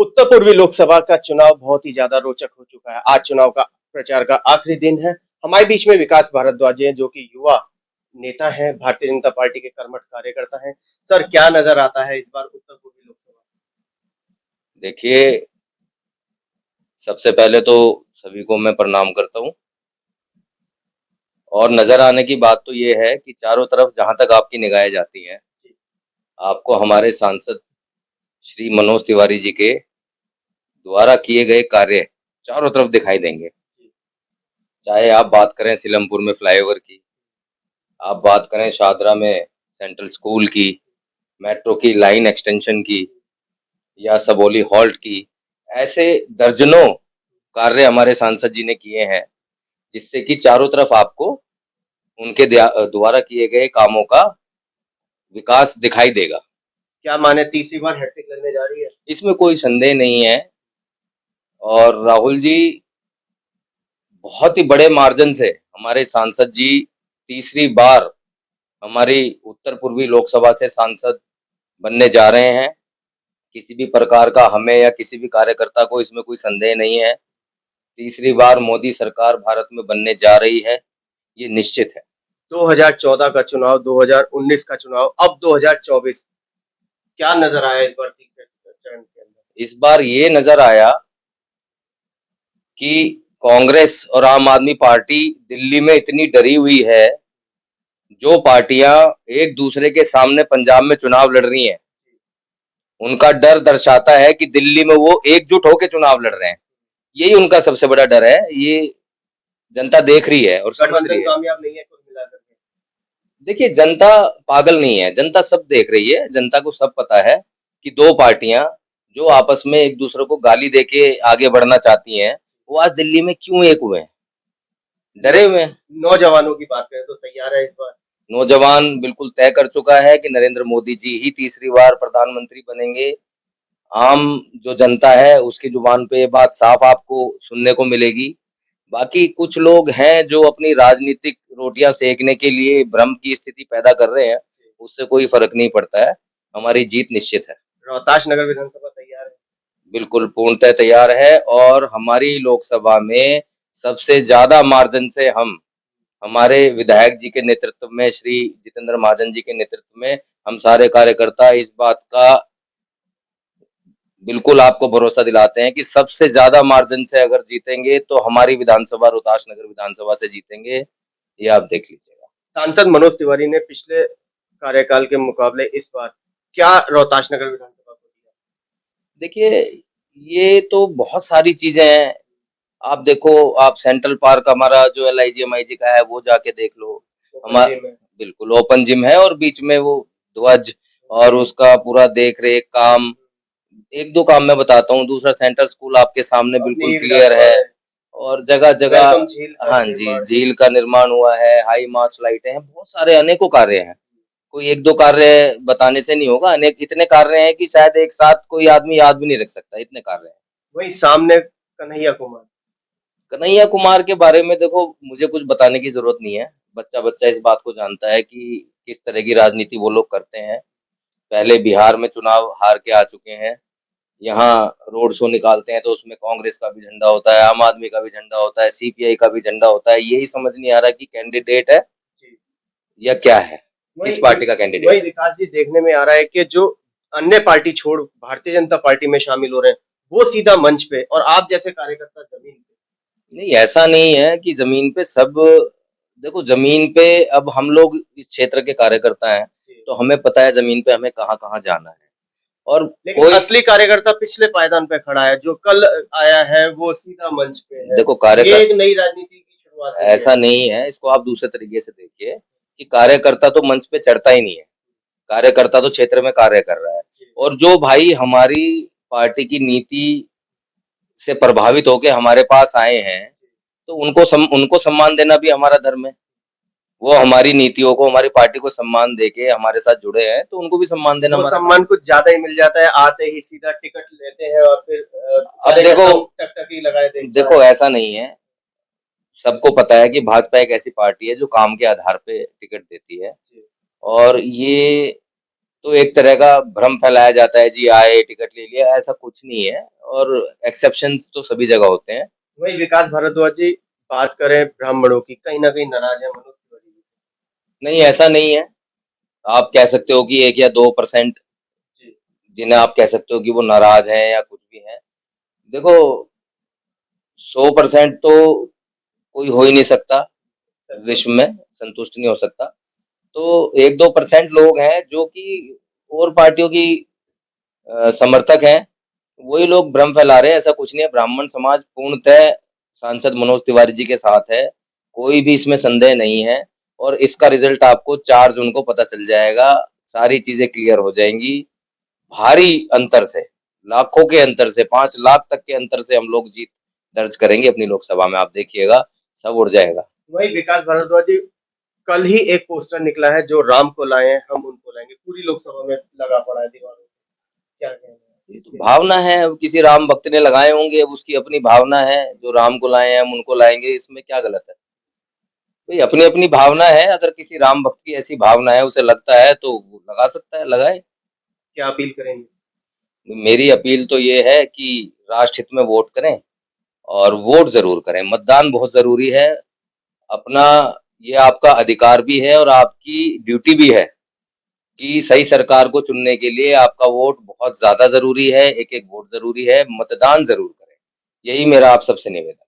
उत्तर पूर्वी लोकसभा का चुनाव बहुत ही ज्यादा रोचक हो चुका है। आज चुनाव का प्रचार का आखिरी दिन है। हमारे बीच में विकास भारद्वाज जी हैं, जो कि युवा नेता हैं, भारतीय जनता पार्टी के कर्मठ कार्यकर्ता हैं। सर, क्या नजर आता है इस बार उत्तर पूर्वी लोकसभा? देखिए, सबसे पहले तो सभी को मैं प्रणाम करता हूँ। और नजर आने की बात तो ये है कि चारों तरफ जहां तक आपकी निगाहें जाती हैं, आपको हमारे सांसद श्री मनोज तिवारी जी के द्वारा किए गए कार्य चारों तरफ दिखाई देंगे। चाहे आप बात करें सीलमपुर में फ्लाईओवर की, आप बात करें शादरा में सेंट्रल स्कूल की, मेट्रो की लाइन एक्सटेंशन की, या सबोली हॉल्ट की, ऐसे दर्जनों कार्य हमारे सांसद जी ने किए हैं, जिससे कि चारों तरफ आपको उनके द्वारा किए गए कामों का विकास दिखाई देगा। क्या माने तीसरी बार हैट्रिक लगने जा रही है? इसमें कोई संदेह नहीं है। और राहुल जी, बहुत ही बड़े मार्जिन से हमारे सांसद जी तीसरी बार हमारी उत्तर पूर्वी लोकसभा से सांसद बनने जा रहे हैं। किसी भी प्रकार का हमें या किसी भी कार्यकर्ता को इसमें कोई संदेह नहीं है। तीसरी बार मोदी सरकार भारत में बनने जा रही है, ये निश्चित है। 2014 का चुनाव, 2019 का चुनाव, अब 2024, क्या नजर आया इस बार तीसरे चरण के अंदर? इस बार ये नजर आया कि कांग्रेस और आम आदमी पार्टी दिल्ली में इतनी डरी हुई है। जो पार्टियां एक दूसरे के सामने पंजाब में चुनाव लड़ रही हैं, उनका डर दर्शाता है कि दिल्ली में वो एकजुट होकर चुनाव लड़ रहे हैं। यही उनका सबसे बड़ा डर है। ये जनता देख रही है और समझ रही गठबंधन है। कामयाब नहीं है कुल मिलाकर के। देखिए, जनता पागल नहीं है, जनता सब देख रही है। जनता को सब पता है कि दो पार्टियां जो आपस में एक दूसरे को गाली देके आगे बढ़ना चाहती हैं, वो आज दिल्ली में क्यों एक हुए हैं? डरे हुए हैं। नौजवानों की बात करें तो तैयार है इस बार? नौजवान बिल्कुल तय कर चुका है कि नरेंद्र मोदी जी ही तीसरी बार प्रधानमंत्री बनेंगे। आम जो जनता है उसकी जुबान पे ये बात साफ आपको सुनने को मिलेगी। बाकी कुछ लोग हैं जो अपनी राजनीतिक रोटियां सेकने के लिए भ्रम की स्थिति पैदा कर रहे हैं, उससे कोई फर्क नहीं पड़ता है। हमारी जीत निश्चित है। रोहतास नगर विधानसभा तैयार है? बिल्कुल पूर्णतः तैयार है। और हमारी लोकसभा में सबसे ज्यादा मार्जिन से हम हमारे विधायक जी के नेतृत्व में, श्री जितेंद्र महाजन जी के नेतृत्व में, हम सारे कार्यकर्ता इस बात का बिल्कुल आपको भरोसा दिलाते हैं कि सबसे ज्यादा मार्जिन से अगर जीतेंगे तो हमारी विधानसभा रोहतास नगर विधानसभा से जीतेंगे। ये आप देख लीजिएगा। सांसद मनोज तिवारी ने पिछले कार्यकाल के मुकाबले इस बार क्या रोहतास नगर विधानसभा को दिया? देखिए, ये तो बहुत सारी चीजें हैं। आप देखो, आप सेंट्रल पार्क हमारा जो LIG MIG का है वो जाके देख लो। ओपन हमारा जिम है। बिल्कुल ओपन जिम है और बीच में वो ध्वज और उसका पूरा देख रेख काम। एक दो काम मैं बताता हूँ। दूसरा, सेंट्रल स्कूल आपके सामने बिल्कुल अपनी क्लियर विधानसभा है। में और जगह जगह, वेलकम झील का हाँ भी जी, निर्माण। झील का निर्माण हुआ है, हाई मास्ट लाइटें हैं, बहुत सारे अनेकों कार्य हैं। कोई एक दो कार्य बताने से नहीं होगा, अनेक इतने कार्य हैं कि शायद एक साथ कोई आदमी याद भी नहीं रख सकता, इतने कार्य हैं। वही सामने कन्हैया कुमार। कन्हैया कुमार के बारे में देखो, मुझे कुछ बताने की जरूरत नहीं है। बच्चा बच्चा इस बात को जानता है कि किस तरह की राजनीति वो लोग करते हैं। पहले बिहार में चुनाव हार के आ चुके हैं। यहाँ रोड शो निकालते हैं तो उसमें कांग्रेस का भी झंडा होता है, आम आदमी का भी झंडा होता है, CPI का भी झंडा होता है। यही समझ नहीं आ रहा कि कैंडिडेट है या क्या है, किस वही पार्टी का कैंडिडेट वही है। विकास जी, देखने में आ रहा है कि जो अन्य पार्टी छोड़ भारतीय जनता पार्टी में शामिल हो रहे हैं, वो सीधा मंच पे, और आप जैसे कार्यकर्ता जमीन पे। नहीं, ऐसा नहीं है कि जमीन पे सब। देखो, जमीन पे अब हम लोग इस क्षेत्र के कार्यकर्ता हैं, तो हमें पता है जमीन पे हमें कहाँ कहाँ जाना है। और लेकिन कोई, असली कार्यकर्ता पिछले पायदान पे खड़ा है, जो कल आया है वो सीधा मंच पे है। देखो ये कार्यकर्ता, एक नई राजनीति की शुरुआत हुई है। ऐसा नहीं है, इसको आप दूसरे तरीके से देखिए कि कार्यकर्ता तो मंच पे चढ़ता ही नहीं है। कार्यकर्ता तो क्षेत्र में कार्य कर रहा है। और जो भाई हमारी पार्टी की नीति से प्रभावित होके हमारे पास आए हैं, तो उनको सम्मान देना भी हमारा धर्म है। वो हमारी नीतियों को, हमारी पार्टी को सम्मान देके हमारे साथ जुड़े हैं, तो उनको भी सम्मान देना वो हमारा धर्म सम्मान कुछ ज्यादा ही मिल जाता है, आते ही सीधा टिकट लेते हैं और फिर है। अब देखो, कार्यकर्ता टकटकी लगाए देखता है। देखो ऐसा नहीं है। सबको पता है कि भाजपा एक ऐसी पार्टी है जो काम के आधार पे टिकट देती है। और ये तो एक तरह का भ्रम फैलाया जाता है, जी आए टिकट ले लिया, ऐसा कुछ नहीं है। और एक्सेप्शंस तो सभी जगह होते हैं। वही विकास भारद्वाज जी, बात करें ब्राह्मणों की, कहीं ना कहीं नाराज है मनोज तिवारी जी। नहीं, ऐसा नहीं है। आप कह सकते हो कि 1 या 2% जी। जिन्हें आप कह सकते हो कि वो नाराज हैं या कुछ भी हैं। देखो, 100% तो कोई हो ही नहीं सकता, विश्व में संतुष्ट नहीं हो सकता। तो 1-2% लोग हैं जो कि और पार्टियों की समर्थक हैं, वही लोग भ्रम फैला रहे हैं, ऐसा कुछ नहीं है। ब्राह्मण समाज पूर्णतः सांसद मनोज तिवारी जी के साथ है, कोई भी इसमें संदेह नहीं है। और इसका रिजल्ट आपको 4 जून को पता चल जाएगा, सारी चीजें क्लियर हो जाएंगी। भारी अंतर से, लाखों के अंतर से, 5 लाख तक के अंतर से हम लोग जीत दर्ज करेंगे अपनी लोकसभा में, आप देखिएगा, सब उड़ जाएगा। वही विकास भारद्वाज जी, कल ही एक पोस्टर निकला है, जो राम को लाए हैं हम उनको लाएंगे, पूरी लोकसभा में लगा पड़ा है दीवारों पे। क्या कहना है ये तो इसके लिए? भावना है, अब किसी राम भक्त ने लगाए होंगे, अब उसकी अपनी भावना है, जो राम को लाए हैं हम उनको लाएंगे, इसमें क्या गलत है? तो ये अपनी अपनी भावना है, अगर किसी राम भक्त की ऐसी भावना है, उसे लगता है तो वो लगा सकता है, लगाए। क्या अपील करेंगे? मेरी अपील तो ये है कि राष्ट्र हित में वोट करें, और वोट जरूर करें। मतदान बहुत जरूरी है, अपना ये आपका अधिकार भी है और आपकी ड्यूटी भी है कि सही सरकार को चुनने के लिए आपका वोट बहुत ज्यादा जरूरी है। एक एक वोट जरूरी है, मतदान जरूर करें, यही मेरा आप सबसे निवेदन।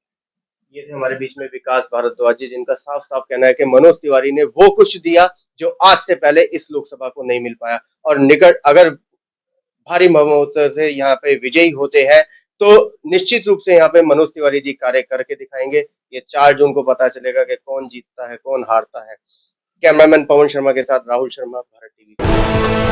ये थे हमारे बीच में विकास भारद्वाज जी, जिनका साफ साफ कहना है कि मनोज तिवारी ने वो कुछ दिया जो आज से पहले इस लोकसभा को नहीं मिल पाया, और निकट अगर भारी बहुमत से यहाँ पे विजयी होते हैं तो निश्चित रूप से यहाँ पे मनोज तिवारी जी कार्य करके दिखाएंगे। ये 4 जून को पता चलेगा कि कौन जीतता है कौन हारता है। कैमरामैन पवन शर्मा के साथ राहुल शर्मा, भारत टीवी।